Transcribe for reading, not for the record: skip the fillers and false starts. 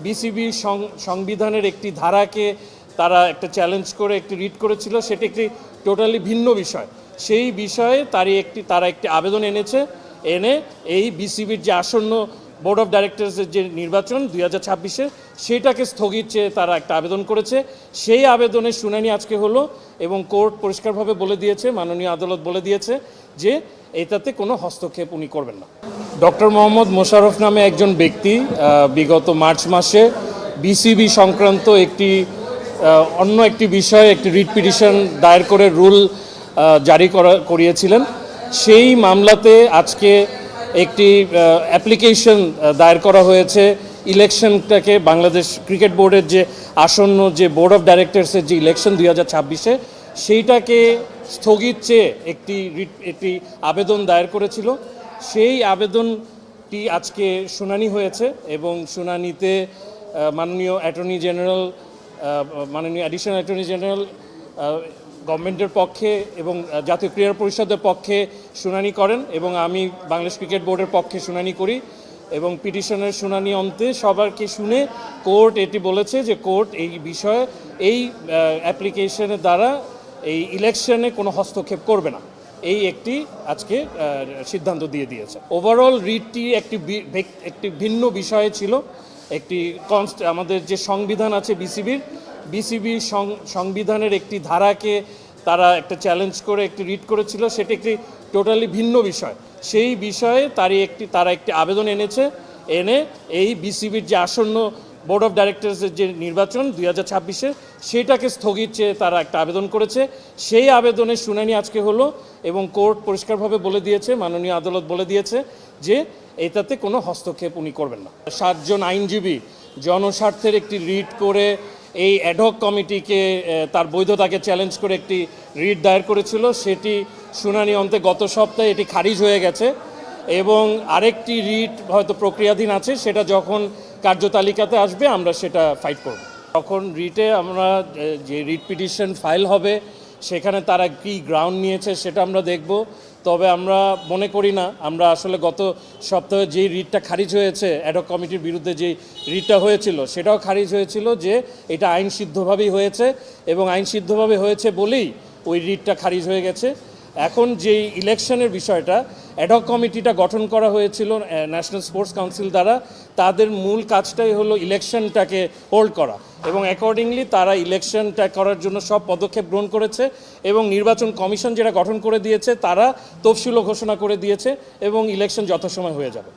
BCB সংবিধানের একটি ধারাকে তারা একটা চ্যালেঞ্জ করে একটি রিট করেছিল, সেটি একটি টোটালি ভিন্ন বিষয়। সেই বিষয়ে তারা একটি আবেদন এনে এই বিসিবির যে আসন্ন বোর্ড অফ ডাইরেক্টরসের যে নির্বাচন 2026-এ সেটাকে স্থগিত চেয়ে তারা একটা আবেদন করেছে। সেই আবেদনের শুনানি আজকে হলো এবং কোর্ট পরিষ্কারভাবে বলে দিয়েছে, মাননীয় আদালত বলে দিয়েছে যে এটাতে কোনো হস্তক্ষেপ উনি করবেন না। ডক্টর মোহাম্মদ মোশাররফ নামে একজন ব্যক্তি বিগত মার্চ মাসে বিসিবি সংক্রান্ত অন্য একটি বিষয়ে একটি রিট পিটিশন দায়ের করে রুল জারি করিয়েছিলেন। সেই মামলাতে আজকে একটি অ্যাপ্লিকেশন দায়ের করা হয়েছে ইলেকশনটাকে, বাংলাদেশ ক্রিকেট বোর্ডের যে আসন্ন যে বোর্ড অফ ডাইরেক্টরসের যে ইলেকশন 2026-এ সেইটাকে স্থগিত চেয়ে একটি আবেদন দায়ের করেছিল। সেই আবেদনটি আজকে শুনানি হয়েছে এবং শুনানিতে মাননীয় অ্যাডিশনাল অ্যাটর্নি জেনারেল গভর্নমেন্টের পক্ষে এবং জাতীয় ক্রীড়া পরিষদের পক্ষে শুনানি করেন এবং আমি বাংলাদেশ ক্রিকেট বোর্ডের পক্ষে শুনানি করি এবং পিটিশনের শুনানি অন্তে সবাইকে শুনে কোর্ট এটি বলেছে যে কোর্ট এই বিষয়ে এই অ্যাপ্লিকেশনের দ্বারা এই ইলেকশনে কোনো হস্তক্ষেপ করবে না, এই একটি আজকে সিদ্ধান্ত দিয়ে দিয়েছে। ওভারঅল রিটটি একটি ভিন্ন বিষয়ে ছিল। আমাদের যে সংবিধান আছে বিসিবির সংবিধানের একটি ধারাকে তারা একটা চ্যালেঞ্জ করে একটি রিট করেছিল, সেটি একটি টোটালি ভিন্ন বিষয়। সেই বিষয়ে তারা একটি আবেদন এনে এই বিসিবির যে আসন্ন বোর্ড অফ ডাইরেক্টরসের যে নির্বাচন 2026-এ সেটাকে স্থগিত চেয়ে তারা একটা আবেদন করেছে। সেই আবেদনের শুনানি আজকে হলো এবং কোর্ট পরিষ্কারভাবে বলে দিয়েছে, মাননীয় আদালত বলে দিয়েছে যে এটাতে কোনো হস্তক্ষেপ উনি করবেন না। 7 জন আইনজীবী জনস্বার্থের একটি রিট করে এই অ্যাডহক কমিটিকে তার বৈধতাকে চ্যালেঞ্জ করে একটি রিট দায়ের করেছিল, সেটি শুনানি অন্তে গত সপ্তাহে এটি খারিজ হয়ে গেছে এবং আরেকটি রিট হয়তো প্রক্রিয়াধীন আছে, সেটা যখন কার্যতালিকাতে আসবে আমরা সেটা ফাইট করব। তখন রিটে আমরা যে রিট পিটিশন ফাইল হবে সেখানে তারা কী গ্রাউন্ড নিয়েছে সেটা আমরা দেখব। তবে আমরা মনে করি না, আমরা আসলে গত সপ্তাহে যেই রিটটা খারিজ হয়েছে অ্যাডহক কমিটির বিরুদ্ধে যেই রিটটা হয়েছিল সেটাও খারিজ হয়েছিল যে এটা আইনসিদ্ধভাবেই হয়েছে এবং আইনসিদ্ধভাবে হয়েছে বলেই ওই রিটটা খারিজ হয়ে গেছে। এখন যেই ইলেকশনের বিষয়টা অ্যাডহক কমিটিটা গঠন করা হয়েছিল ন্যাশনাল স্পোর্টস কাউন্সিল দ্বারা, তাদের মূল কাজটাই হলো ইলেকশনটাকে হোল্ড করা এবং অ্যাকর্ডিংলি তারা ইলেকশনটা করার জন্য সব পদক্ষেপ গ্রহণ করেছে এবং নির্বাচন কমিশন যেটা গঠন করে দিয়েছে তারা তফসিলও ঘোষণা করে দিয়েছে এবং ইলেকশন যথাসময় হয়ে যাবে।